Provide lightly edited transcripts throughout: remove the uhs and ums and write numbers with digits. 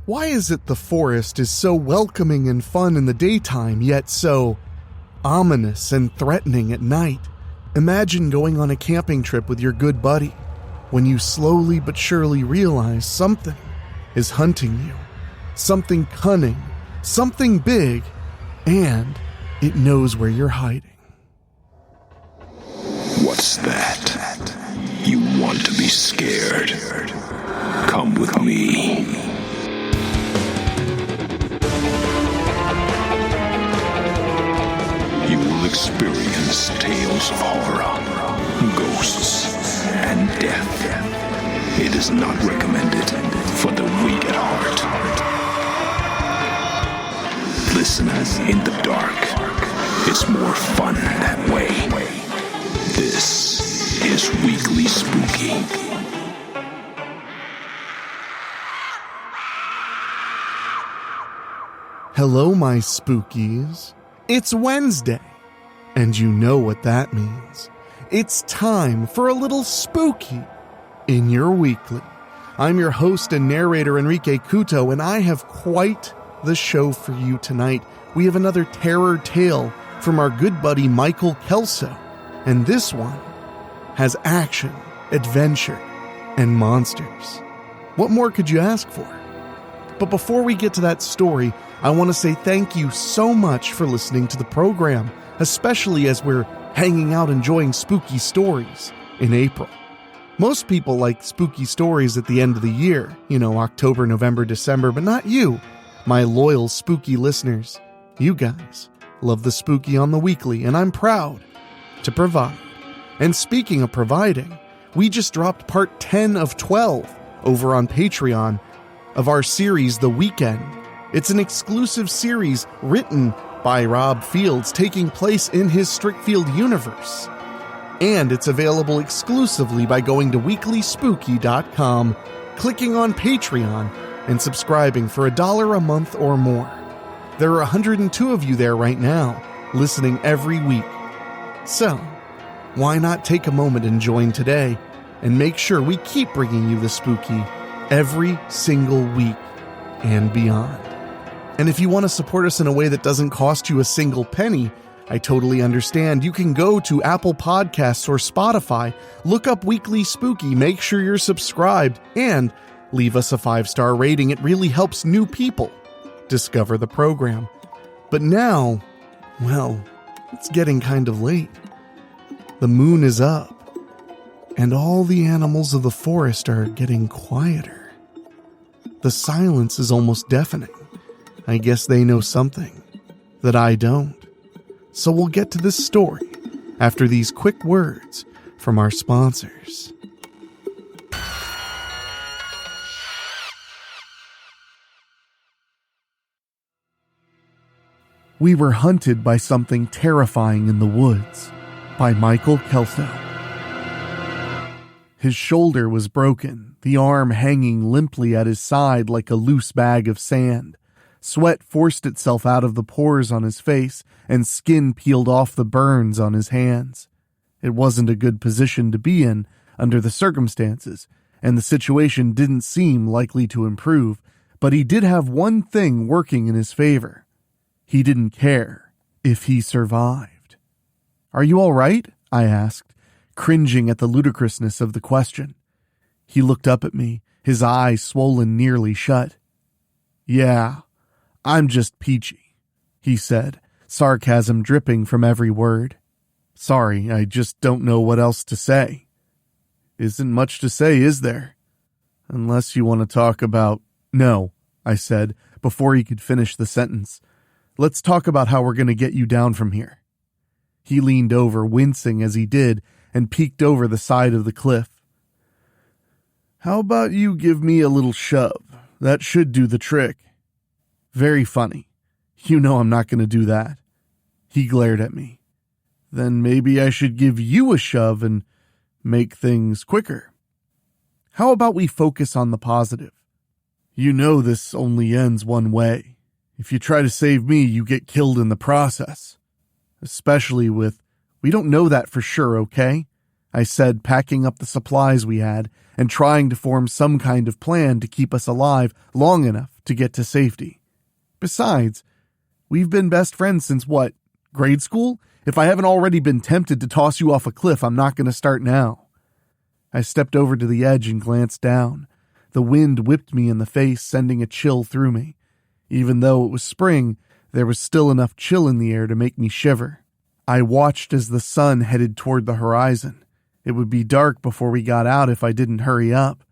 Why is it the forest is so welcoming and fun in the daytime, yet so ominous and threatening at night? Imagine going on a camping trip with your good buddy, when you slowly but surely realize something is hunting you. Something cunning, something big, and it knows where you're hiding. What's that? You want to be scared? Come with me. You will experience tales of horror, ghosts, and death. It is not recommended for the weak at heart. Listen in the dark. It's more fun that way. This is Weekly Spooky. Hello, my spookies. It's Wednesday, and you know what that means. It's time for a little spooky in your weekly. I'm your host and narrator, Enrique Couto, and I have quite the show for you tonight. We have another terror tale from our good buddy Michael Kelso, and this one has action, adventure, and monsters. What more could you ask for? But before we get to that story, I want to say thank you so much for listening to the program, especially as we're hanging out enjoying spooky stories in April. Most people like spooky stories at the end of the year, October, November, December, but not you, my loyal spooky listeners. You guys love the spooky on the weekly, and I'm proud to provide. And speaking of providing, we just dropped part 10 of 12 over on Patreon of our series, The Weekend. It's an exclusive series written by Rob Fields, taking place in his Strickfield universe. And it's available exclusively by going to weeklyspooky.com, clicking on Patreon, and subscribing for $1 a month or more. There are 102 of you there right now, listening every week. So, why not take a moment and join today, and make sure we keep bringing you the spooky every single week and beyond. And if you want to support us in a way that doesn't cost you a single penny, I totally understand. You can go to Apple Podcasts or Spotify, look up Weekly Spooky, make sure you're subscribed, and leave us a 5-star rating. It really helps new people discover the program. But now, well, it's getting kind of late. The moon is up, and all the animals of the forest are getting quieter. The silence is almost deafening. I guess they know something that I don't. So we'll get to this story after these quick words from our sponsors. We Were Hunted by Something Terrifying in the Woods by Michael Kelso. His shoulder was broken, the arm hanging limply at his side like a loose bag of sand. Sweat forced itself out of the pores on his face, and skin peeled off the burns on his hands. It wasn't a good position to be in under the circumstances, and the situation didn't seem likely to improve, but he did have one thing working in his favor. He didn't care if he survived. "Are you all right?" I asked, cringing at the ludicrousness of the question. He looked up at me, his eyes swollen nearly shut. "Yeah, I'm just peachy," he said, sarcasm dripping from every word. "Sorry, I just don't know what else to say." "Isn't much to say, is there? Unless you want to talk about—" "No," I said, before he could finish the sentence. "Let's talk about how we're going to get you down from here." He leaned over, wincing as he did, and peeked over the side of the cliff. "How about you give me a little shove? That should do the trick." "Very funny. You know I'm not going to do that." He glared at me. "Then maybe I should give you a shove and make things quicker. How about we focus on the positive? You know this only ends one way. If you try to save me, you get killed in the process. Especially with, we don't know that for sure, okay?" I said, packing up the supplies we had and trying to form some kind of plan to keep us alive long enough to get to safety. Besides, we've been best friends since what, grade school? If I haven't already been tempted to toss you off a cliff, I'm not going to start now. I stepped over to the edge and glanced down. The wind whipped me in the face, sending a chill through me. Even though it was spring, there was still enough chill in the air to make me shiver. I watched as the sun headed toward the horizon. It would be dark before we got out if I didn't hurry up.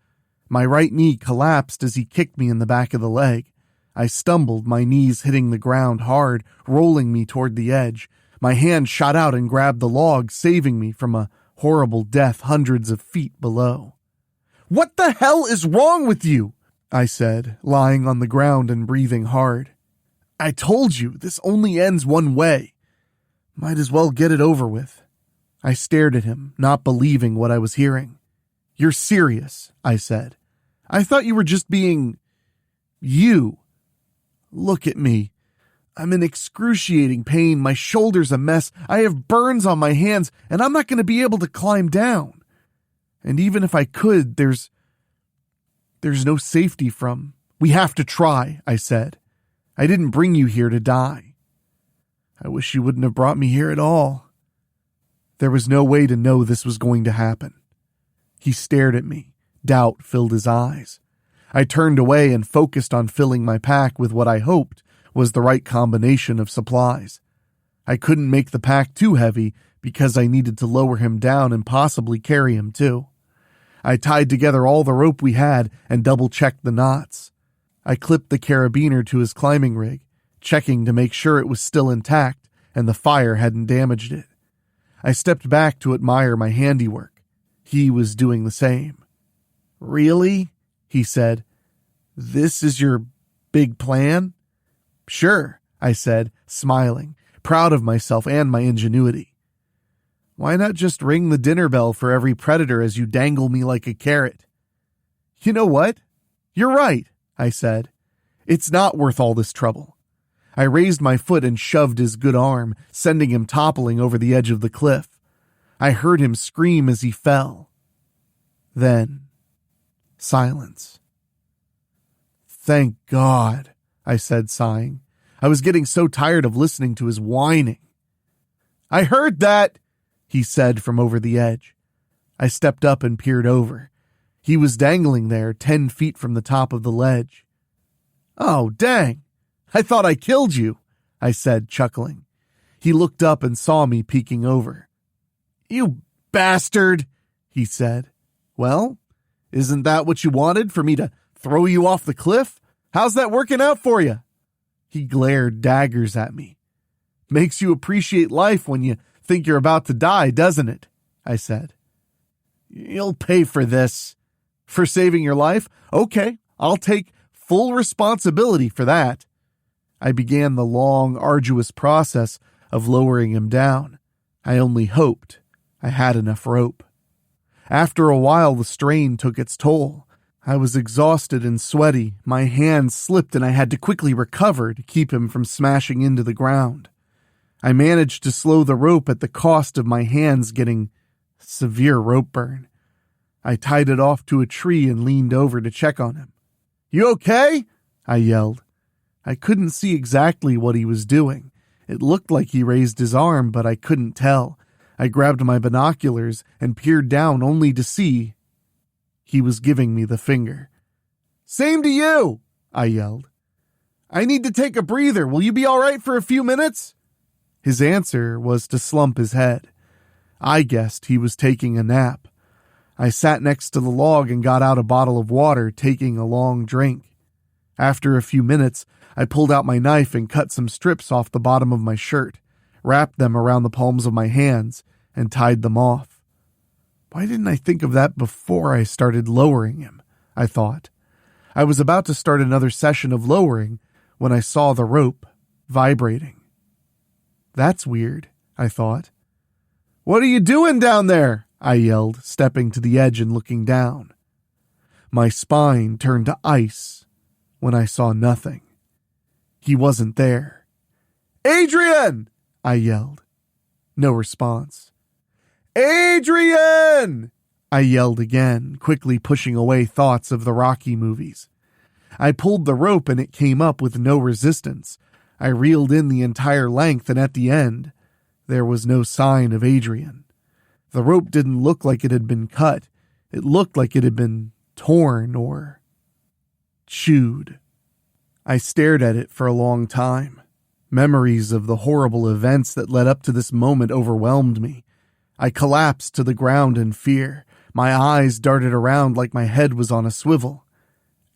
My right knee collapsed as he kicked me in the back of the leg. I stumbled, my knees hitting the ground hard, rolling me toward the edge. My hand shot out and grabbed the log, saving me from a horrible death hundreds of feet below. "What the hell is wrong with you?" I said, lying on the ground and breathing hard. "I told you, this only ends one way. Might as well get it over with." I stared at him, not believing what I was hearing. "You're serious," I said. "I thought you were just being... you. Look at me. I'm in excruciating pain, my shoulder's a mess, I have burns on my hands, and I'm not going to be able to climb down. And even if I could, there's no safety from... We have to try," I said. "I didn't bring you here to die." "I wish you wouldn't have brought me here at all." There was no way to know this was going to happen. He stared at me. Doubt filled his eyes. I turned away and focused on filling my pack with what I hoped was the right combination of supplies. I couldn't make the pack too heavy because I needed to lower him down and possibly carry him too. I tied together all the rope we had and double-checked the knots. I clipped the carabiner to his climbing rig, checking to make sure it was still intact and the fire hadn't damaged it. I stepped back to admire my handiwork. He was doing the same. "Really?" he said. "This is your big plan?" "Sure," I said, smiling, proud of myself and my ingenuity. "Why not just ring the dinner bell for every predator as you dangle me like a carrot?" "You know what? You're right," I said. "It's not worth all this trouble." I raised my foot and shoved his good arm, sending him toppling over the edge of the cliff. I heard him scream as he fell. Then, silence. "Thank God," I said, sighing. I was getting so tired of listening to his whining. "I heard that," he said from over the edge. I stepped up and peered over. He was dangling there 10 feet from the top of the ledge. "Oh, dang. I thought I killed you," I said, chuckling. He looked up and saw me peeking over. "You bastard," he said. "Well, isn't that what you wanted, for me to throw you off the cliff? How's that working out for you?" He glared daggers at me. "Makes you appreciate life when you think you're about to die, doesn't it?" I said. "You'll pay for this." "For saving your life? Okay, I'll take full responsibility for that." I began the long, arduous process of lowering him down. I only hoped I had enough rope. After a while, the strain took its toll. I was exhausted and sweaty. My hands slipped and I had to quickly recover to keep him from smashing into the ground. I managed to slow the rope at the cost of my hands getting severe rope burn. I tied it off to a tree and leaned over to check on him. "You okay?" I yelled. I couldn't see exactly what he was doing. It looked like he raised his arm, but I couldn't tell. I grabbed my binoculars and peered down only to see he was giving me the finger. "Same to you," I yelled. "I need to take a breather. Will you be all right for a few minutes?" His answer was to slump his head. I guessed he was taking a nap. I sat next to the log and got out a bottle of water, taking a long drink. After a few minutes, I pulled out my knife and cut some strips off the bottom of my shirt, wrapped them around the palms of my hands, and tied them off. Why didn't I think of that before I started lowering him? I thought. I was about to start another session of lowering when I saw the rope vibrating. That's weird, I thought. "What are you doing down there?" I yelled, stepping to the edge and looking down. My spine turned to ice when I saw nothing. He wasn't there. "Adrian!" I yelled. No response. "Adrian!" I yelled again, quickly pushing away thoughts of the Rocky movies. I pulled the rope and it came up with no resistance. I reeled in the entire length, and at the end, there was no sign of Adrian. The rope didn't look like it had been cut. It looked like it had been torn or chewed. I stared at it for a long time. Memories of the horrible events that led up to this moment overwhelmed me. I collapsed to the ground in fear. My eyes darted around like my head was on a swivel.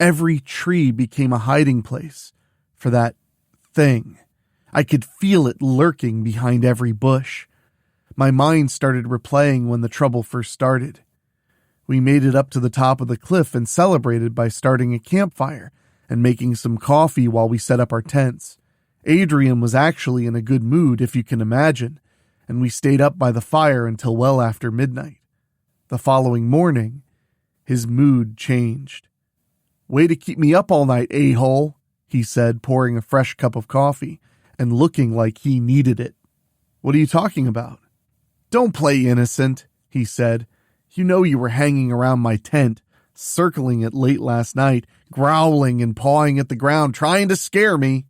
Every tree became a hiding place for that thing. I could feel it lurking behind every bush. My mind started replaying when the trouble first started. We made it up to the top of the cliff and celebrated by starting a campfire and making some coffee while we set up our tents. Adrian was actually in a good mood, if you can imagine, and we stayed up by the fire until well after midnight. The following morning, his mood changed. "Way to keep me up all night, a-hole," he said, pouring a fresh cup of coffee and looking like he needed it. "What are you talking about?" "Don't play innocent," he said. "You know you were hanging around my tent, circling it late last night, growling and pawing at the ground, trying to scare me."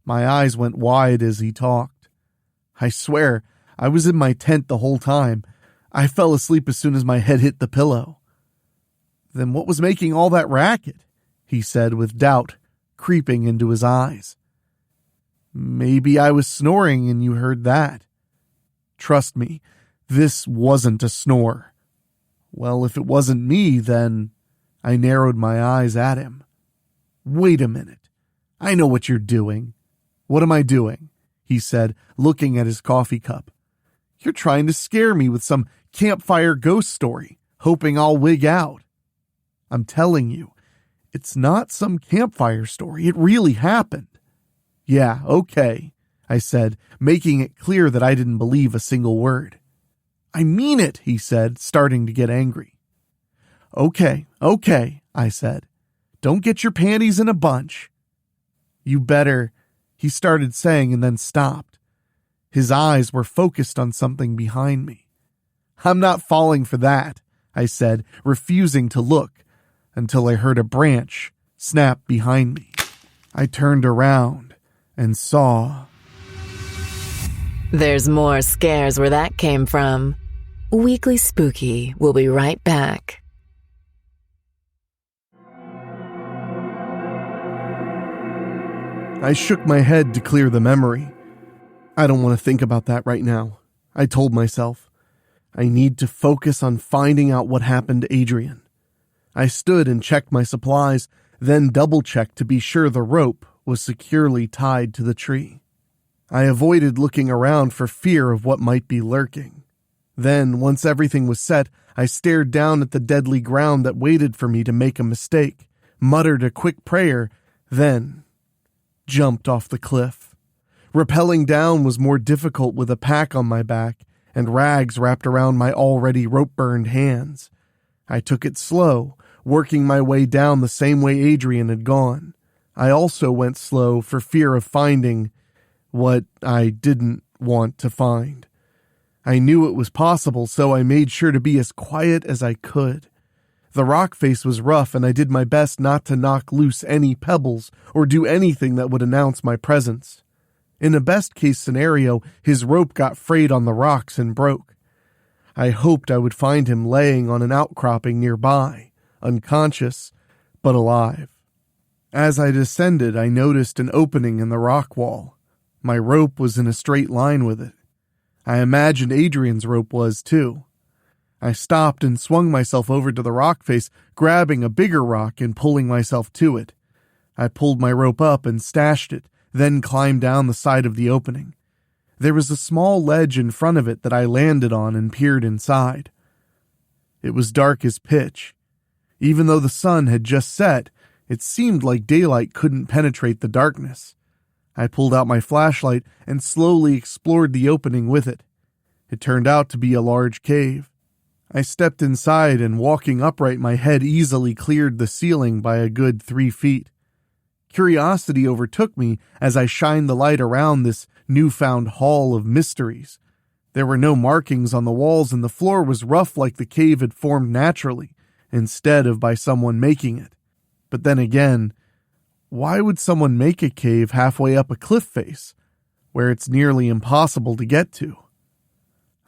My eyes went wide as he talked. "I swear, I was in my tent the whole time. I fell asleep as soon as my head hit the pillow." "Then what was making all that racket?" he said with doubt creeping into his eyes. "Maybe I was snoring and you heard that." "Trust me, this wasn't a snore." "Well, if it wasn't me, then—" I narrowed my eyes at him. "Wait a minute. I know what you're doing." "What am I doing?" he said, looking at his coffee cup. "You're trying to scare me with some campfire ghost story, hoping I'll wig out." "I'm telling you, it's not some campfire story. It really happened." "Yeah, okay," I said, making it clear that I didn't believe a single word. "I mean it," he said, starting to get angry. Okay, I said. "Don't get your panties in a bunch." "You better," he started saying and then stopped. His eyes were focused on something behind me. "I'm not falling for that," I said, refusing to look, until I heard a branch snap behind me. I turned around and saw... There's more scares where that came from. Weekly Spooky will be right back. I shook my head to clear the memory. I don't want to think about that right now, I told myself. I need to focus on finding out what happened to Adrian. I stood and checked my supplies, then double-checked to be sure the rope was securely tied to the tree. I avoided looking around for fear of what might be lurking. Then, once everything was set, I stared down at the deadly ground that waited for me to make a mistake, muttered a quick prayer, then jumped off the cliff. Rappelling down was more difficult with a pack on my back and rags wrapped around my already rope-burned hands. I took it slow, working my way down the same way Adrian had gone. I also went slow for fear of finding what I didn't want to find. I knew it was possible, so I made sure to be as quiet as I could. The rock face was rough, and I did my best not to knock loose any pebbles or do anything that would announce my presence. In a best-case scenario, his rope got frayed on the rocks and broke. I hoped I would find him laying on an outcropping nearby, unconscious, but alive. As I descended, I noticed an opening in the rock wall. My rope was in a straight line with it. I imagined Adrian's rope was, too. I stopped and swung myself over to the rock face, grabbing a bigger rock and pulling myself to it. I pulled my rope up and stashed it, then climbed down the side of the opening. There was a small ledge in front of it that I landed on and peered inside. It was dark as pitch. Even though the sun had just set, it seemed like daylight couldn't penetrate the darkness. I pulled out my flashlight and slowly explored the opening with it. It turned out to be a large cave. I stepped inside and, walking upright, my head easily cleared the ceiling by a good 3 feet. Curiosity overtook me as I shined the light around this newfound hall of mysteries. There were no markings on the walls, and the floor was rough like the cave had formed naturally, instead of by someone making it. But then again, Why would someone make a cave halfway up a cliff face, where it's nearly impossible to get to?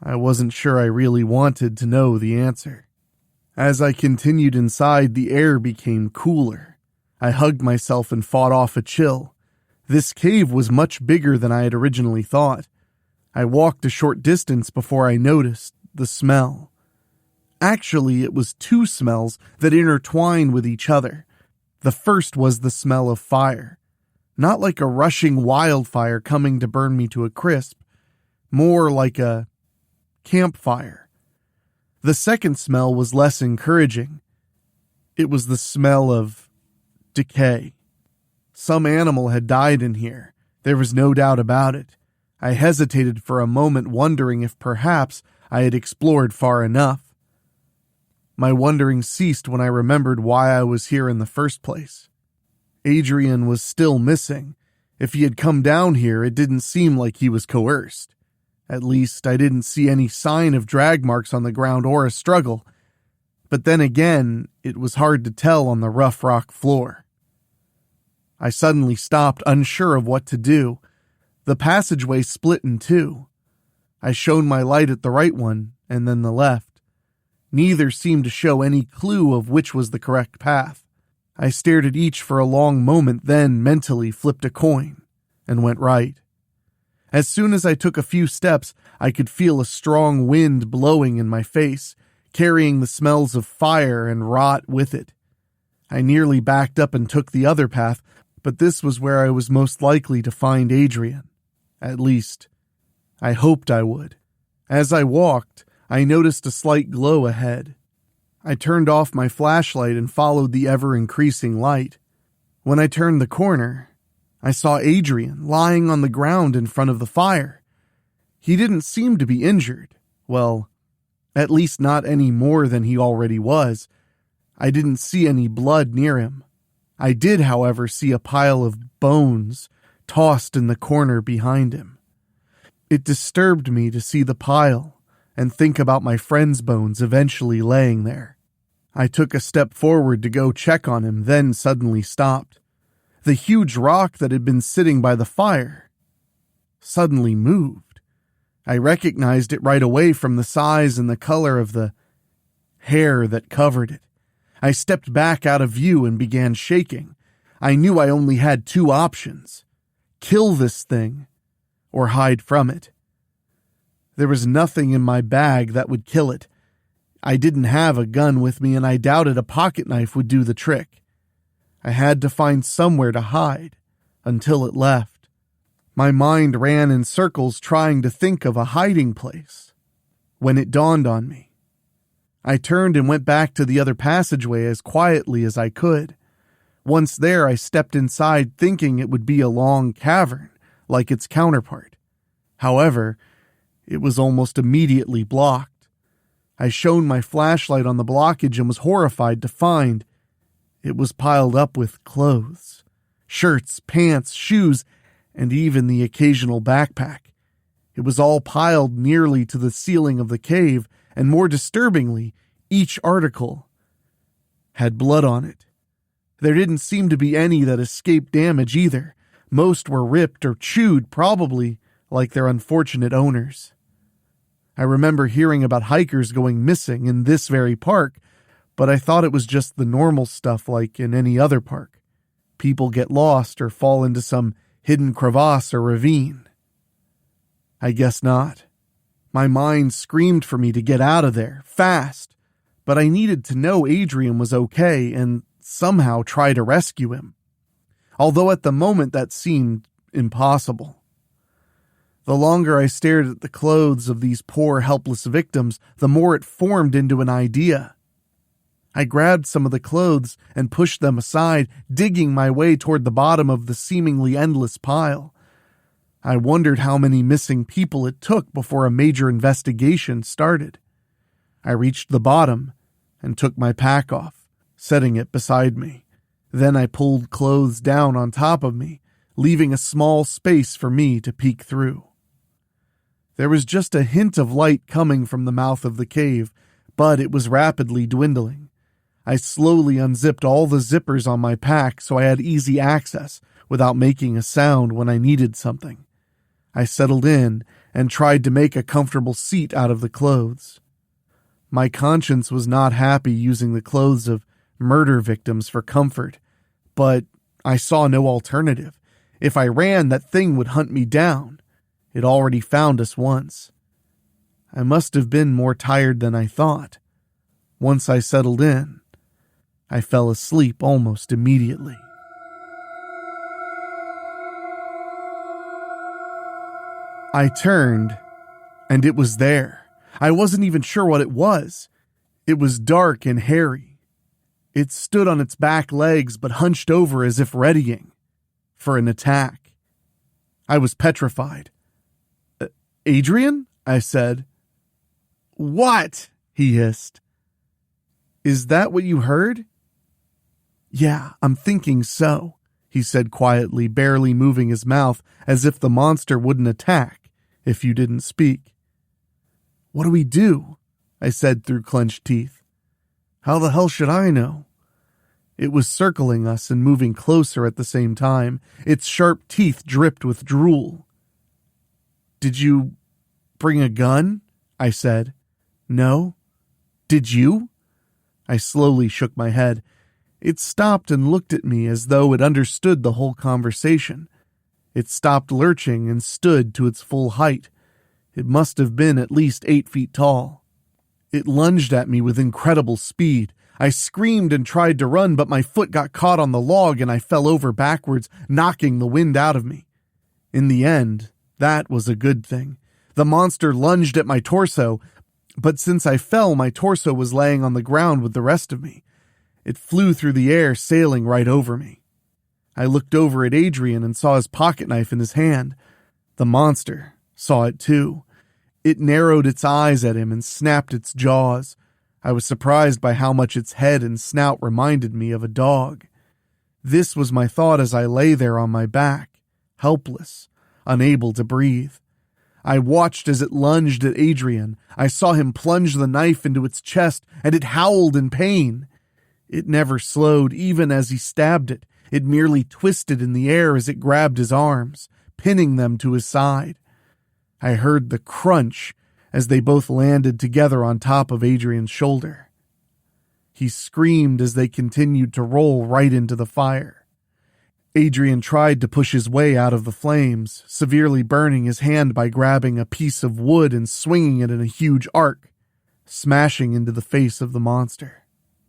I wasn't sure I really wanted to know the answer. As I continued inside, the air became cooler. I hugged myself and fought off a chill. This cave was much bigger than I had originally thought. I walked a short distance before I noticed the smell. Actually, it was two smells that intertwined with each other. The first was the smell of fire. Not like a rushing wildfire coming to burn me to a crisp. More like a campfire. The second smell was less encouraging. It was the smell of decay. Some animal had died in here. There was no doubt about it. I hesitated for a moment, wondering if perhaps I had explored far enough. My wondering ceased when I remembered why I was here in the first place. Adrian was still missing. If he had come down here, it didn't seem like he was coerced. At least, I didn't see any sign of drag marks on the ground or a struggle. But then again, it was hard to tell on the rough rock floor. I suddenly stopped, unsure of what to do. The passageway split in two. I shone my light at the right one, and then the left. Neither seemed to show any clue of which was the correct path. I stared at each for a long moment, then mentally flipped a coin, and went right. As soon as I took a few steps, I could feel a strong wind blowing in my face, carrying the smells of fire and rot with it. I nearly backed up and took the other path, but this was where I was most likely to find Adrian. At least, I hoped I would. As I walked, I noticed a slight glow ahead. I turned off my flashlight and followed the ever-increasing light. When I turned the corner, I saw Adrian lying on the ground in front of the fire. He didn't seem to be injured. Well, at least not any more than he already was. I didn't see any blood near him. I did, however, see a pile of bones tossed in the corner behind him. It disturbed me to see the pile and think about my friend's bones eventually laying there. I took a step forward to go check on him, then suddenly stopped. The huge rock that had been sitting by the fire suddenly moved. I recognized it right away from the size and the color of the hair that covered it. I stepped back out of view and began shaking. I knew I only had two options: kill this thing or hide from it. There was nothing in my bag that would kill it. I didn't have a gun with me, and I doubted a pocket knife would do the trick. I had to find somewhere to hide until it left. My mind ran in circles trying to think of a hiding place. When it dawned on me, I turned and went back to the other passageway as quietly as I could. Once there, I stepped inside thinking it would be a long cavern like its counterpart. However, it was almost immediately blocked. I shone my flashlight on the blockage and was horrified to find it was piled up with clothes, shirts, pants, shoes, and even the occasional backpack. It was all piled nearly to the ceiling of the cave, and more disturbingly, each article had blood on it. There didn't seem to be any that escaped damage either. Most were ripped or chewed, probably like their unfortunate owners. I remember hearing about hikers going missing in this very park, but I thought it was just the normal stuff like in any other park. People get lost or fall into some hidden crevasse or ravine. I guess not. My mind screamed for me to get out of there, fast, but I needed to know Adrian was okay and somehow try to rescue him. Although at the moment that seemed impossible. The longer I stared at the clothes of these poor, helpless victims, the more it formed into an idea. I grabbed some of the clothes and pushed them aside, digging my way toward the bottom of the seemingly endless pile. I wondered how many missing people it took before a major investigation started. I reached the bottom and took my pack off, setting it beside me. Then I pulled clothes down on top of me, leaving a small space for me to peek through. There was just a hint of light coming from the mouth of the cave, but it was rapidly dwindling. I slowly unzipped all the zippers on my pack so I had easy access without making a sound when I needed something. I settled in and tried to make a comfortable seat out of the clothes. My conscience was not happy using the clothes of murder victims for comfort, but I saw no alternative. If I ran, that thing would hunt me down. It already found us once. I must have been more tired than I thought. Once I settled in, I fell asleep almost immediately. I turned, and it was there. I wasn't even sure what it was. It was dark and hairy. It stood on its back legs but hunched over as if readying for an attack. I was petrified. Adrian? I said. What? He hissed. Is that what you heard? Yeah, I'm thinking so, he said quietly, barely moving his mouth as if the monster wouldn't attack if you didn't speak. What do we do? I said through clenched teeth. How the hell should I know? It was circling us and moving closer at the same time. Its sharp teeth dripped with drool. Did you bring a gun? I said. No. Did you? I slowly shook my head. It stopped and looked at me as though it understood the whole conversation. It stopped lurching and stood to its full height. It must have been at least 8 feet tall. It lunged at me with incredible speed. I screamed and tried to run, but my foot got caught on the log and I fell over backwards, knocking the wind out of me. In the end, that was a good thing. The monster lunged at my torso, but since I fell, my torso was laying on the ground with the rest of me. It flew through the air, sailing right over me. I looked over at Adrian and saw his pocket knife in his hand. The monster saw it too. It narrowed its eyes at him and snapped its jaws. I was surprised by how much its head and snout reminded me of a dog. This was my thought as I lay there on my back, helpless, unable to breathe. I watched as it lunged at Adrian. I saw him plunge the knife into its chest, and it howled in pain. It never slowed, even as he stabbed it. It merely twisted in the air as it grabbed his arms, pinning them to his side. I heard the crunch as they both landed together on top of Adrian's shoulder. He screamed as they continued to roll right into the fire. Adrian tried to push his way out of the flames, severely burning his hand by grabbing a piece of wood and swinging it in a huge arc, smashing into the face of the monster.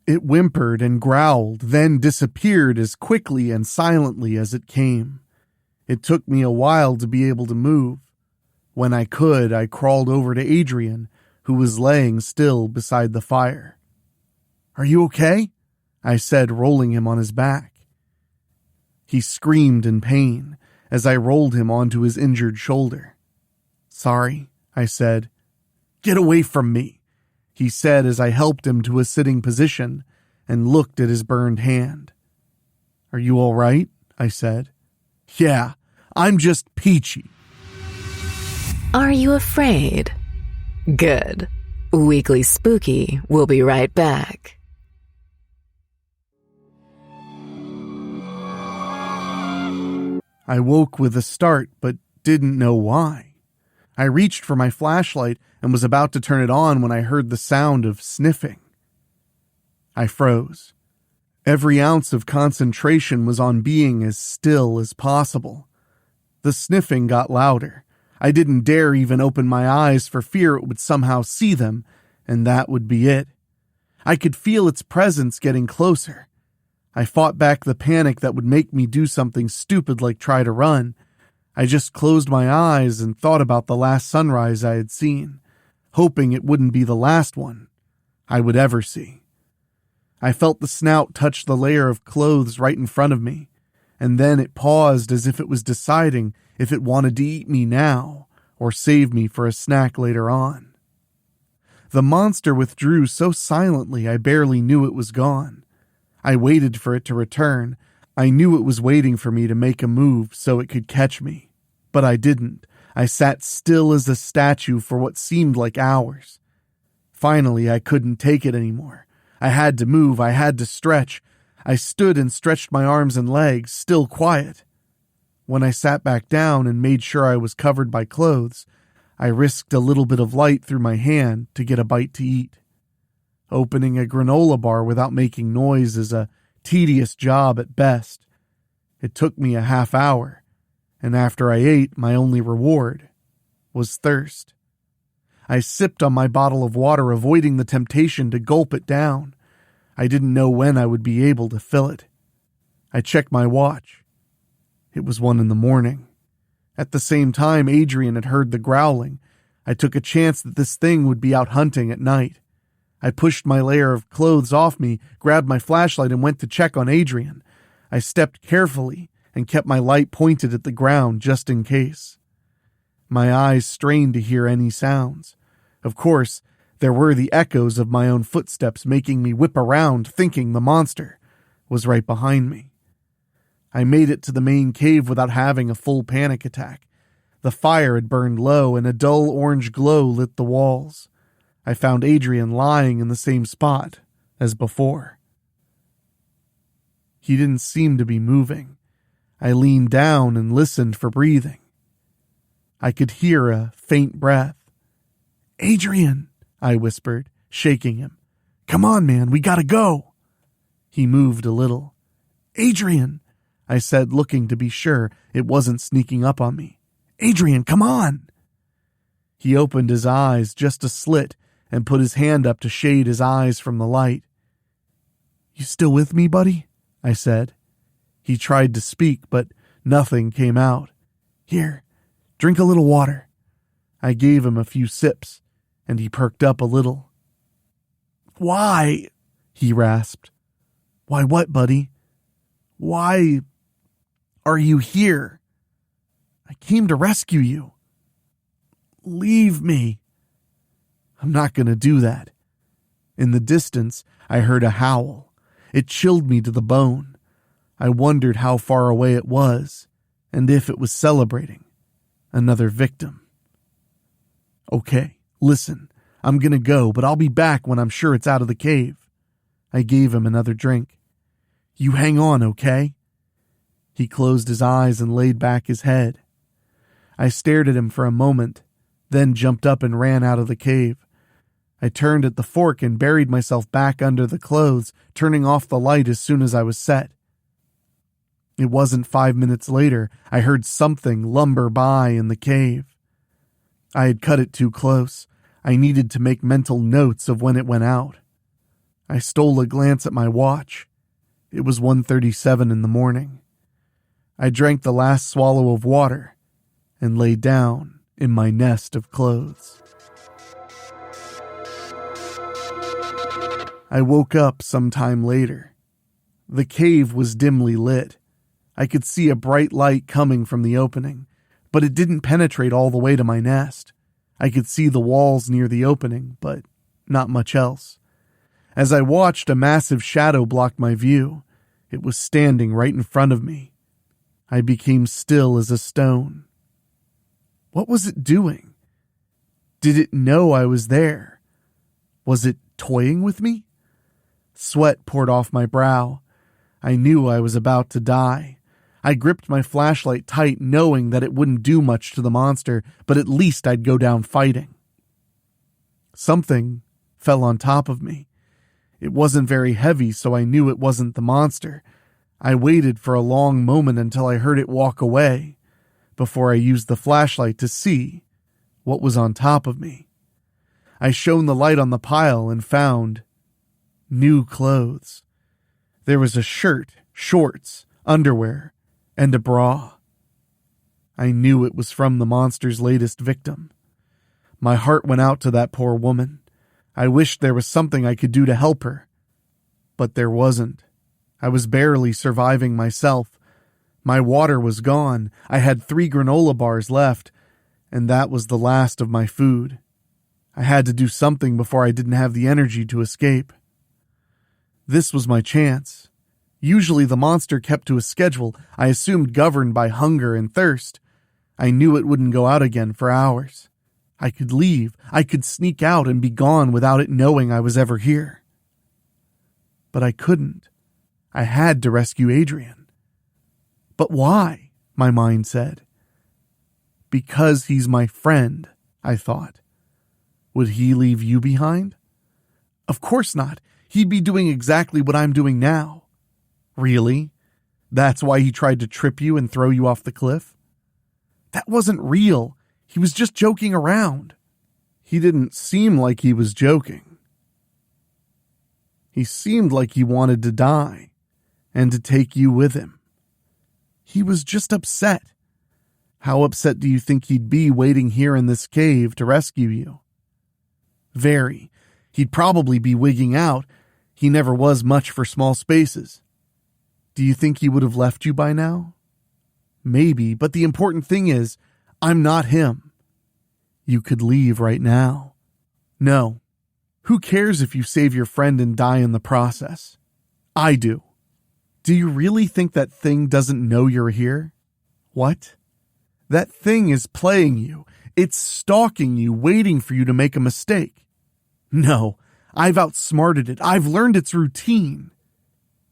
It whimpered and growled, then disappeared as quickly and silently as it came. It took me a while to be able to move. When I could, I crawled over to Adrian, who was laying still beside the fire. Are you okay? I said, rolling him on his back. He screamed in pain as I rolled him onto his injured shoulder. Sorry, I said. Get away from me, he said as I helped him to a sitting position and looked at his burned hand. Are you all right? I said. Yeah, I'm just peachy. Are you afraid? Good. Weekly Spooky will be right back. I woke with a start, but didn't know why. I reached for my flashlight and was about to turn it on when I heard the sound of sniffing. I froze. Every ounce of concentration was on being as still as possible. The sniffing got louder. I didn't dare even open my eyes for fear it would somehow see them, and that would be it. I could feel its presence getting closer. I fought back the panic that would make me do something stupid like try to run. I just closed my eyes and thought about the last sunrise I had seen, hoping it wouldn't be the last one I would ever see. I felt the snout touch the layer of clothes right in front of me, and then it paused as if it was deciding if it wanted to eat me now or save me for a snack later on. The monster withdrew so silently I barely knew it was gone. I waited for it to return. I knew it was waiting for me to make a move so it could catch me. But I didn't. I sat still as a statue for what seemed like hours. Finally, I couldn't take it anymore. I had to move, I had to stretch. I stood and stretched my arms and legs, still quiet. When I sat back down and made sure I was covered by clothes, I risked a little bit of light through my hand to get a bite to eat. Opening a granola bar without making noise is a tedious job at best. It took me a half hour, and after I ate, my only reward was thirst. I sipped on my bottle of water, avoiding the temptation to gulp it down. I didn't know when I would be able to fill it. I checked my watch. It was 1 a.m. At the same time, Adrian had heard the growling. I took a chance that this thing would be out hunting at night. I pushed my layer of clothes off me, grabbed my flashlight, and went to check on Adrian. I stepped carefully and kept my light pointed at the ground just in case. My eyes strained to hear any sounds. Of course, there were the echoes of my own footsteps making me whip around, thinking the monster was right behind me. I made it to the main cave without having a full panic attack. The fire had burned low, and a dull orange glow lit the walls. I found Adrian lying in the same spot as before. He didn't seem to be moving. I leaned down and listened for breathing. I could hear a faint breath. "Adrian," I whispered, shaking him. "Come on, man, we gotta go." He moved a little. "Adrian," I said, looking to be sure it wasn't sneaking up on me. "Adrian, come on." He opened his eyes just a slit and put his hand up to shade his eyes from the light. "You still with me, buddy?" I said. He tried to speak, but nothing came out. "Here, drink a little water." I gave him a few sips, and he perked up a little. "Why?" he rasped. "Why what, buddy? Why are you here? I came to rescue you." "Leave me." "I'm not going to do that." In the distance, I heard a howl. It chilled me to the bone. I wondered how far away it was, and if it was celebrating another victim. "Okay, listen, I'm going to go, but I'll be back when I'm sure it's out of the cave." I gave him another drink. "You hang on, okay?" He closed his eyes and laid back his head. I stared at him for a moment, then jumped up and ran out of the cave. I turned at the fork and buried myself back under the clothes, turning off the light as soon as I was set. It wasn't 5 minutes later I heard something lumber by in the cave. I had cut it too close. I needed to make mental notes of when it went out. I stole a glance at my watch. It was 1:37 in the morning. I drank the last swallow of water and lay down in my nest of clothes. I woke up some time later. The cave was dimly lit. I could see a bright light coming from the opening, but it didn't penetrate all the way to my nest. I could see the walls near the opening, but not much else. As I watched, a massive shadow blocked my view. It was standing right in front of me. I became still as a stone. What was it doing? Did it know I was there? Was it toying with me? Sweat poured off my brow. I knew I was about to die. I gripped my flashlight tight, knowing that it wouldn't do much to the monster, but at least I'd go down fighting. Something fell on top of me. It wasn't very heavy, so I knew it wasn't the monster. I waited for a long moment until I heard it walk away, before I used the flashlight to see what was on top of me. I shone the light on the pile and found new clothes. There was a shirt, shorts, underwear, and a bra. I knew it was from the monster's latest victim. My heart went out to that poor woman. I wished there was something I could do to help her. But there wasn't. I was barely surviving myself. My water was gone. I had 3 granola bars left, and that was the last of my food. I had to do something before I didn't have the energy to escape. This was my chance. Usually the monster kept to a schedule I assumed governed by hunger and thirst. I knew it wouldn't go out again for hours. I could leave. I could sneak out and be gone without it knowing I was ever here. but I couldn't. I had to rescue Adrian. But why? My mind said. Because he's my friend, I thought. Would he leave you behind? Of course not. He'd be doing exactly what I'm doing now. Really? That's why he tried to trip you and throw you off the cliff? That wasn't real. He was just joking around. He didn't seem like he was joking. He seemed like he wanted to die and to take you with him. He was just upset. How upset do you think he'd be waiting here in this cave to rescue you? Very. He'd probably be wigging out. He never was much for small spaces. Do you think he would have left you by now? Maybe, but the important thing is, I'm not him. You could leave right now. No. Who cares if you save your friend and die in the process? I do. Do you really think that thing doesn't know you're here? What? That thing is playing you. It's stalking you, waiting for you to make a mistake. No, I've outsmarted it. I've learned its routine.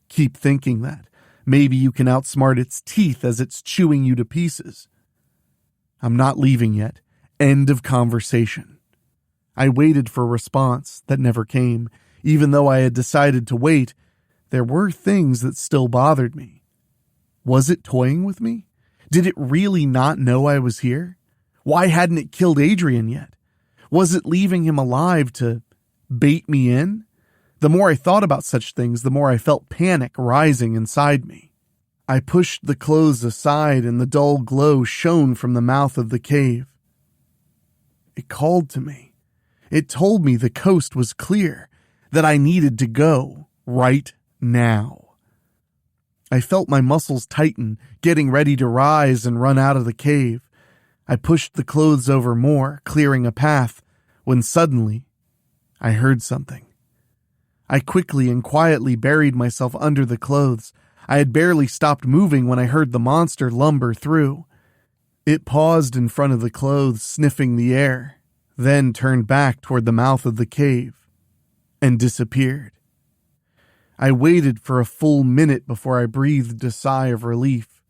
Keep thinking that. Maybe you can outsmart its teeth as it's chewing you to pieces. I'm not leaving yet. End of conversation. I waited for a response that never came. Even though I had decided to wait, there were things that still bothered me. Was it toying with me? Did it really not know I was here? Why hadn't it killed Adrian yet? Was it leaving him alive to bait me in? The more I thought about such things, the more I felt panic rising inside me. I pushed the clothes aside and the dull glow shone from the mouth of the cave. It called to me. It told me the coast was clear, that I needed to go right now. I felt my muscles tighten, getting ready to rise and run out of the cave. I pushed the clothes over more, clearing a path, when suddenly I heard something. I quickly and quietly buried myself under the clothes. I had barely stopped moving when I heard the monster lumber through. It paused in front of the clothes, sniffing the air, then turned back toward the mouth of the cave and disappeared. I waited for a full minute before I breathed a sigh of relief.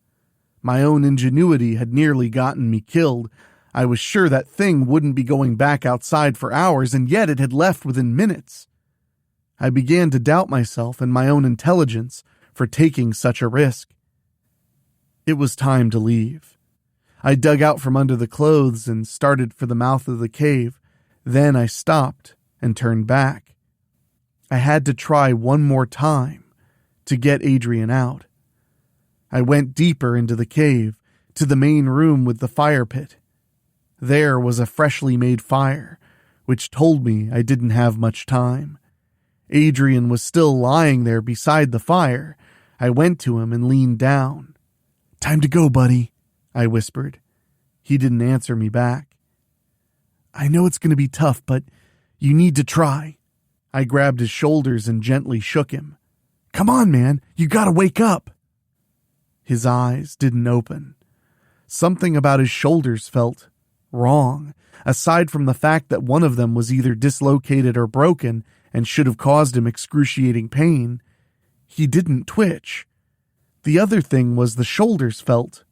My own ingenuity had nearly gotten me killed. I was sure that thing wouldn't be going back outside for hours, and yet it had left within minutes. I began to doubt myself and my own intelligence for taking such a risk. It was time to leave. I dug out from under the clothes and started for the mouth of the cave. Then I stopped and turned back. I had to try one more time to get Adrian out. I went deeper into the cave, to the main room with the fire pit. There was a freshly made fire, which told me I didn't have much time. Adrian was still lying there beside the fire. I went to him and leaned down. "Time to go, buddy," I whispered. He didn't answer me back. "I know it's going to be tough, but you need to try." I grabbed his shoulders and gently shook him. "Come on, man, you gotta wake up." His eyes didn't open. Something about his shoulders felt wrong, aside from the fact that one of them was either dislocated or broken and should have caused him excruciating pain. He didn't twitch. The other thing was the shoulders felt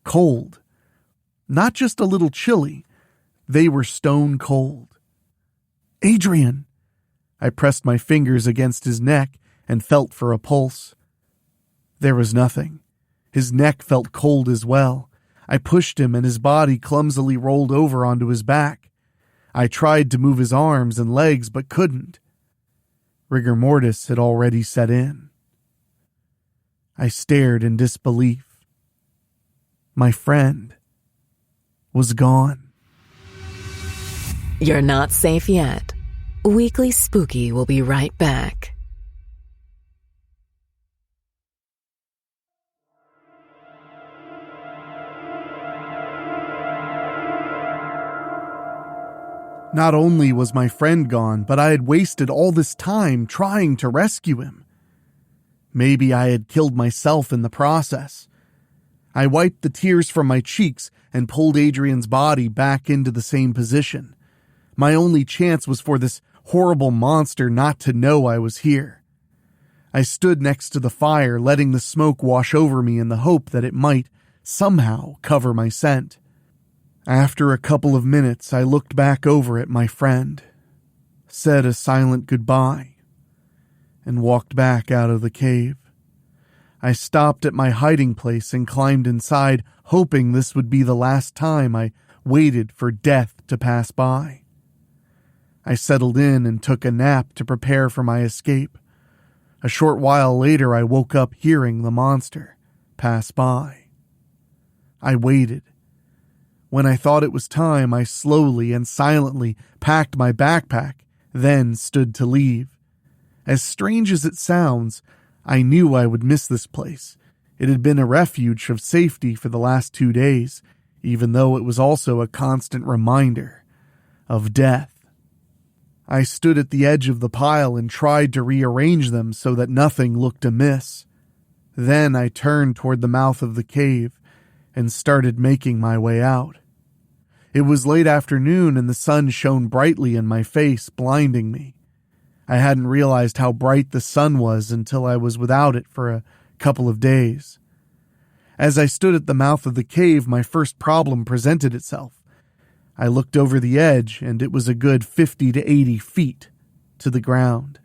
cold. Not just a little chilly. They were stone cold. "Adrian!" I pressed my fingers against his neck and felt for a pulse. There was nothing. His neck felt cold as well. I pushed him and his body clumsily rolled over onto his back. I tried to move his arms and legs but couldn't. Rigor mortis had already set in. I stared in disbelief. My friend was gone. You're not safe yet. Weekly Spooky will be right back. Not only was my friend gone, but I had wasted all this time trying to rescue him. Maybe I had killed myself in the process. I wiped the tears from my cheeks and pulled Adrian's body back into the same position. My only chance was for this horrible monster not to know I was here. I stood next to the fire, letting the smoke wash over me in the hope that it might somehow cover my scent. After a couple of minutes, I looked back over at my friend, said a silent goodbye, and walked back out of the cave. I stopped at my hiding place and climbed inside, hoping this would be the last time I waited for death to pass by. I settled in and took a nap to prepare for my escape. A short while later, I woke up hearing the monster pass by. I waited. When I thought it was time, I slowly and silently packed my backpack, then stood to leave. As strange as it sounds, I knew I would miss this place. It had been a refuge of safety for the last 2 days, even though it was also a constant reminder of death. I stood at the edge of the pile and tried to rearrange them so that nothing looked amiss. Then I turned toward the mouth of the cave and started making my way out. It was late afternoon and the sun shone brightly in my face, blinding me. I hadn't realized how bright the sun was until I was without it for a couple of days. As I stood at the mouth of the cave, my first problem presented itself. I looked over the edge, and it was a good 50 to 80 feet to the ground.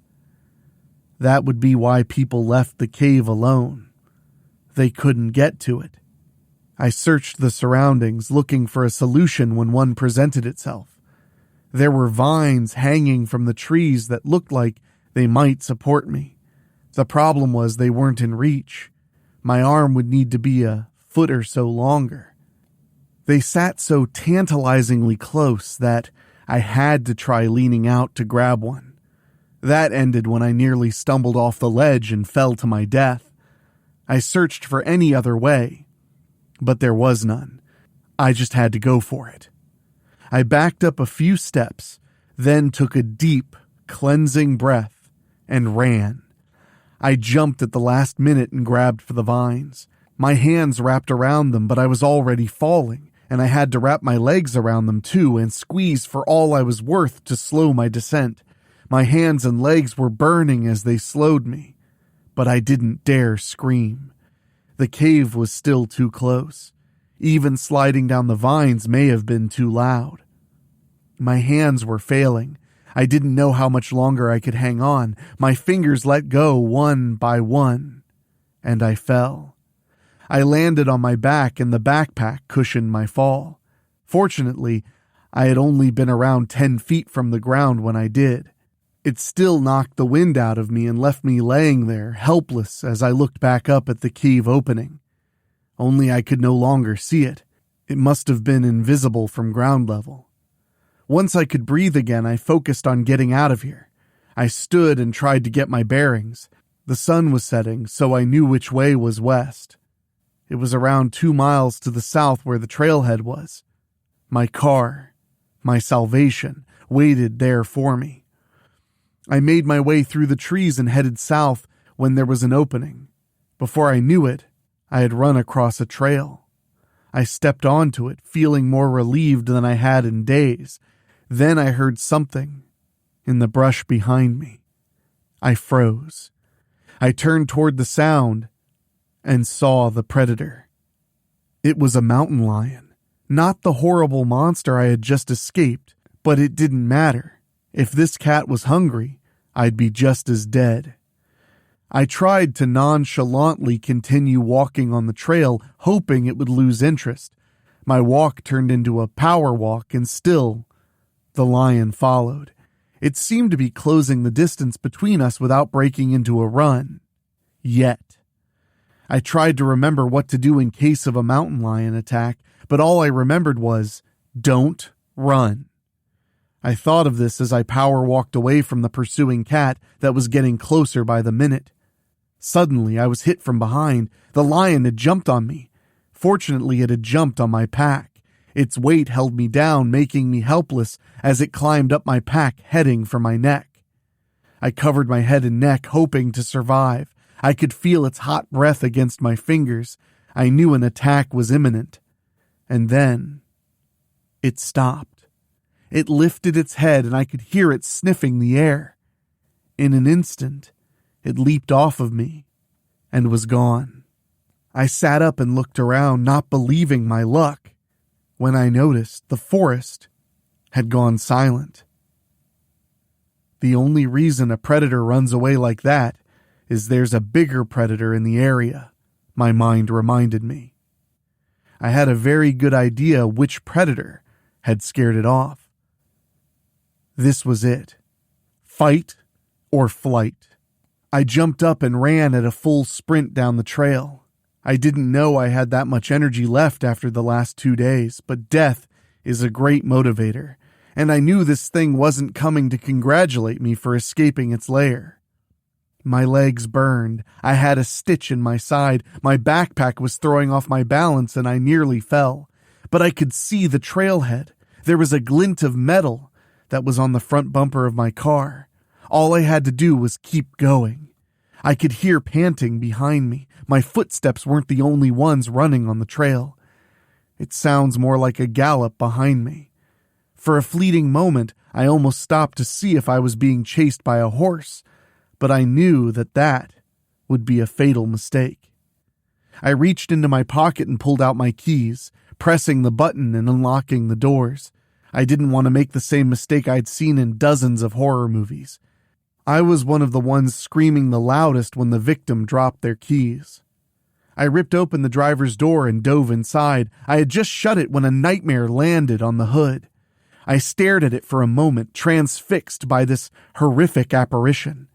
That would be why people left the cave alone. They couldn't get to it. I searched the surroundings, looking for a solution when one presented itself. There were vines hanging from the trees that looked like they might support me. The problem was they weren't in reach. My arm would need to be a foot or so longer. They sat so tantalizingly close that I had to try leaning out to grab one. That ended when I nearly stumbled off the ledge and fell to my death. I searched for any other way, but there was none. I just had to go for it. I backed up a few steps, then took a deep, cleansing breath and ran. I jumped at the last minute and grabbed for the vines. My hands wrapped around them, but I was already falling, and I had to wrap my legs around them too and squeeze for all I was worth to slow my descent. My hands and legs were burning as they slowed me, but I didn't dare scream. The cave was still too close. Even sliding down the vines may have been too loud. My hands were failing. I didn't know how much longer I could hang on. My fingers let go one by one, and I fell. I landed on my back and the backpack cushioned my fall. Fortunately, I had only been around 10 feet from the ground when I did. It still knocked the wind out of me and left me laying there, helpless as I looked back up at the cave opening. Only I could no longer see it. It must have been invisible from ground level. Once I could breathe again, I focused on getting out of here. I stood and tried to get my bearings. The sun was setting, so I knew which way was west. It was around 2 miles to the south where the trailhead was. My car, my salvation, waited there for me. I made my way through the trees and headed south when there was an opening. Before I knew it, I had run across a trail. I stepped onto it, feeling more relieved than I had in days. Then I heard something in the brush behind me. I froze. I turned toward the sound and saw the predator. It was a mountain lion, not the horrible monster I had just escaped, but it didn't matter. If this cat was hungry, I'd be just as dead. I tried to nonchalantly continue walking on the trail, hoping it would lose interest. My walk turned into a power walk, and still, the lion followed. It seemed to be closing the distance between us without breaking into a run. Yet. I tried to remember what to do in case of a mountain lion attack, but all I remembered was, don't run. I thought of this as I power walked away from the pursuing cat that was getting closer by the minute. Suddenly, I was hit from behind. The lion had jumped on me. Fortunately, it had jumped on my pack. Its weight held me down, making me helpless as it climbed up my pack, heading for my neck. I covered my head and neck, hoping to survive. I could feel its hot breath against my fingers. I knew an attack was imminent. And then, it stopped. It lifted its head, and I could hear it sniffing the air. In an instant, It leaped off of me and was gone. I sat up and looked around, not believing my luck, when I noticed the forest had gone silent. The only reason a predator runs away like that is there's a bigger predator in the area, my mind reminded me. I had a very good idea which predator had scared it off. This was it. Fight or flight. I jumped up and ran at a full sprint down the trail. I didn't know I had that much energy left after the last 2 days, but death is a great motivator, and I knew this thing wasn't coming to congratulate me for escaping its lair. My legs burned, I had a stitch in my side, my backpack was throwing off my balance and I nearly fell. But I could see the trailhead. There was a glint of metal that was on the front bumper of my car. All I had to do was keep going. I could hear panting behind me. My footsteps weren't the only ones running on the trail. It sounds more like a gallop behind me. For a fleeting moment, I almost stopped to see if I was being chased by a horse, but I knew that would be a fatal mistake. I reached into my pocket and pulled out my keys, pressing the button and unlocking the doors. I didn't want to make the same mistake I'd seen in dozens of horror movies. I was one of the ones screaming the loudest when the victim dropped their keys. I ripped open the driver's door and dove inside. I had just shut it when a nightmare landed on the hood. I stared at it for a moment, transfixed by this horrific apparition.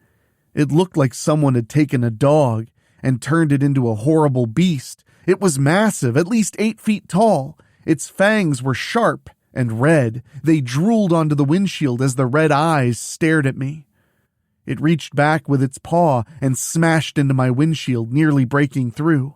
It looked like someone had taken a dog and turned it into a horrible beast. It was massive, at least 8 feet tall. Its fangs were sharp and red. They drooled onto the windshield as the red eyes stared at me. It reached back with its paw and smashed into my windshield, nearly breaking through.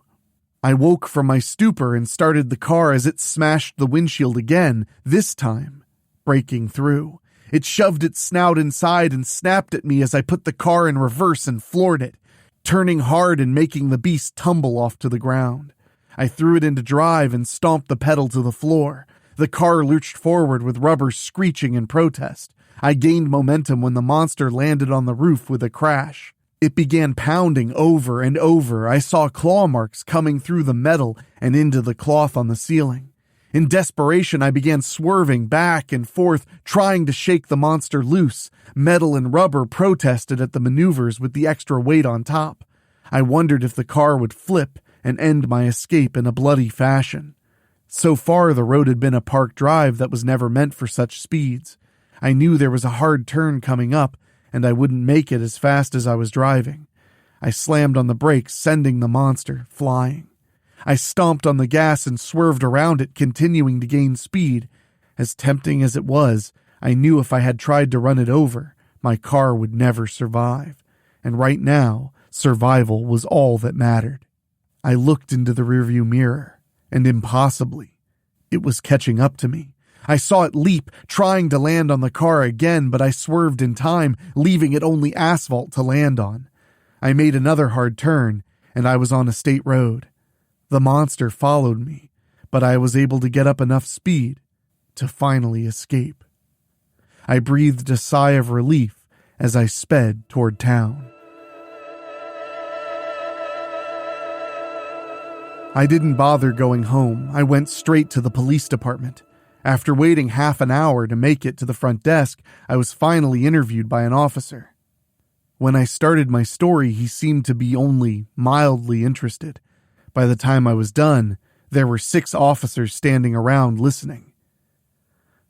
I woke from my stupor and started the car as it smashed the windshield again, this time breaking through. It shoved its snout inside and snapped at me as I put the car in reverse and floored it, turning hard and making the beast tumble off to the ground. I threw it into drive and stomped the pedal to the floor. The car lurched forward with rubber screeching in protest. I gained momentum when the monster landed on the roof with a crash. It began pounding over and over. I saw claw marks coming through the metal and into the cloth on the ceiling. In desperation, I began swerving back and forth, trying to shake the monster loose. Metal and rubber protested at the maneuvers with the extra weight on top. I wondered if the car would flip and end my escape in a bloody fashion. So far, the road had been a park drive that was never meant for such speeds. I knew there was a hard turn coming up, and I wouldn't make it as fast as I was driving. I slammed on the brakes, sending the monster flying. I stomped on the gas and swerved around it, continuing to gain speed. As tempting as it was, I knew if I had tried to run it over, my car would never survive. And right now, survival was all that mattered. I looked into the rearview mirror, and impossibly, it was catching up to me. I saw it leap, trying to land on the car again, but I swerved in time, leaving it only asphalt to land on. I made another hard turn, and I was on a state road. The monster followed me, but I was able to get up enough speed to finally escape. I breathed a sigh of relief as I sped toward town. I didn't bother going home. I went straight to the police department. After waiting half an hour to make it to the front desk, I was finally interviewed by an officer. When I started my story, he seemed to be only mildly interested. By the time I was done, there were 6 officers standing around listening.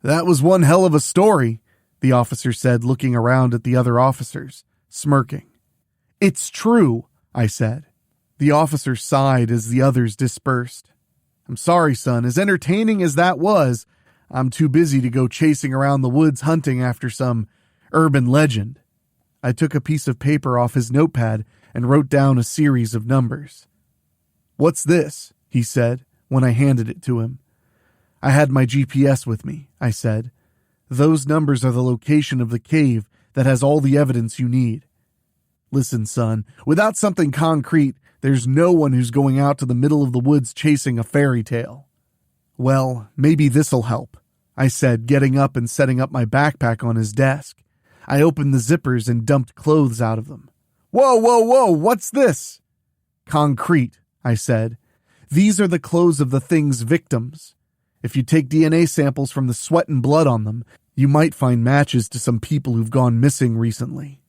"That was one hell of a story," the officer said, looking around at the other officers, smirking. "It's true," I said. The officer sighed as the others dispersed. "I'm sorry, son. As entertaining as that was, I'm too busy to go chasing around the woods hunting after some urban legend." I took a piece of paper off his notepad and wrote down a series of numbers. "What's this?" he said when I handed it to him. "I had my GPS with me," I said. "Those numbers are the location of the cave that has all the evidence you need. Listen, son, without something concrete, there's no one who's going out to the middle of the woods chasing a fairy tale." "Well, maybe this'll help," I said, getting up and setting up my backpack on his desk. I opened the zippers and dumped clothes out of them. Whoa, what's this? Concrete, I said. These are the clothes of the thing's victims. If you take DNA samples from the sweat and blood on them, you might find matches to some people who've gone missing recently.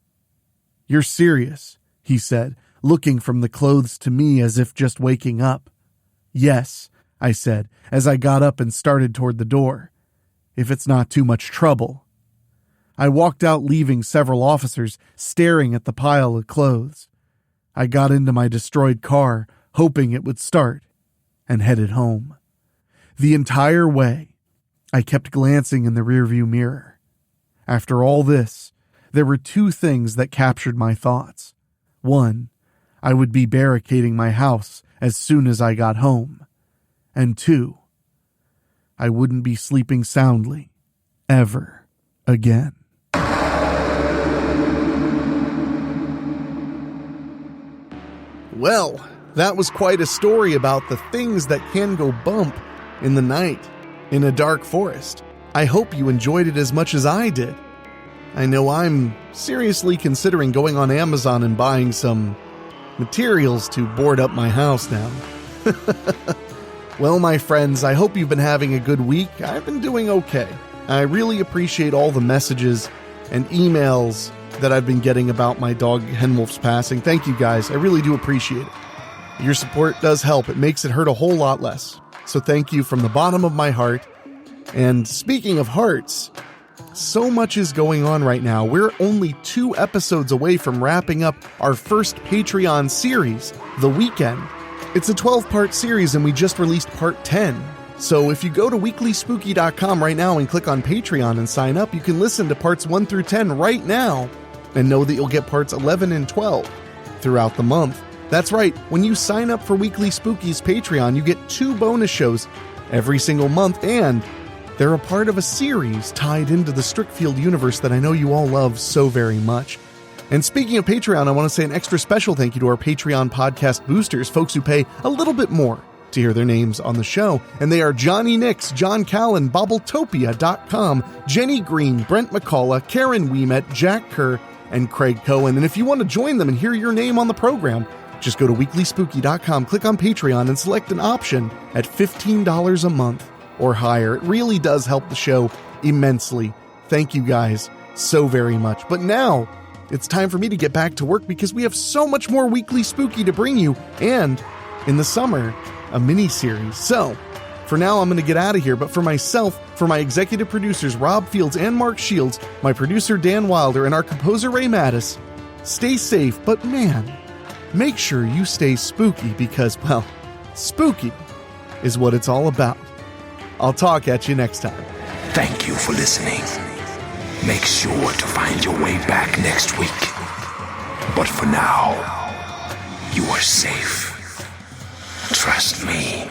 You're serious, he said, looking from the clothes to me as if just waking up. Yes, I said, as I got up and started toward the door. If it's not too much trouble. I walked out, leaving several officers staring at the pile of clothes. I got into my destroyed car, hoping it would start, and headed home. The entire way, I kept glancing in the rearview mirror. After all this, there were two things that captured my thoughts. One, I would be barricading my house as soon as I got home. And two, I wouldn't be sleeping soundly ever again. Well, that was quite a story about the things that can go bump in the night in a dark forest. I hope you enjoyed it as much as I did. I know I'm seriously considering going on Amazon and buying some materials to board up my house now. Well, my friends, I hope you've been having a good week. I've been doing okay. I really appreciate all the messages and emails that I've been getting about my dog Henwolf's passing. Thank you guys. I really do appreciate it. Your support does help. It makes it hurt a whole lot less. So thank you from the bottom of my heart. And speaking of hearts, so much is going on right now. We're only 2 episodes away from wrapping up our first Patreon series, The Weekend. It's a 12-part series and we just released part 10. So if you go to weeklyspooky.com right now and click on Patreon and sign up, you can listen to parts 1 through 10 right now and know that you'll get parts 11 and 12 throughout the month. That's right, when you sign up for Weekly Spooky's Patreon, you get 2 bonus shows every single month, and they're a part of a series tied into the Strickfield universe that I know you all love so very much. And speaking of Patreon, I want to say an extra special thank you to our Patreon podcast boosters, folks who pay a little bit more to hear their names on the show. And they are Johnny Nix, John Callan, Bobbletopia.com, Jenny Green, Brent McCullough, Karen Weemet, Jack Kerr, and Craig Cohen. And if you want to join them and hear your name on the program, just go to weeklyspooky.com, click on Patreon, and select an option at $15 a month or higher. It really does help the show immensely. Thank you guys so very much. But now, it's time for me to get back to work because we have so much more Weekly Spooky to bring you, and in the summer, a mini-series. So, for now, I'm going to get out of here, but for myself, for my executive producers Rob Fields and Mark Shields, my producer Dan Wilder, and our composer Ray Mattis, stay safe, but man, make sure you stay spooky because, well, spooky is what it's all about. I'll talk at you next time. Thank you for listening. Make sure to find your way back next week. But for now, you are safe. Trust me.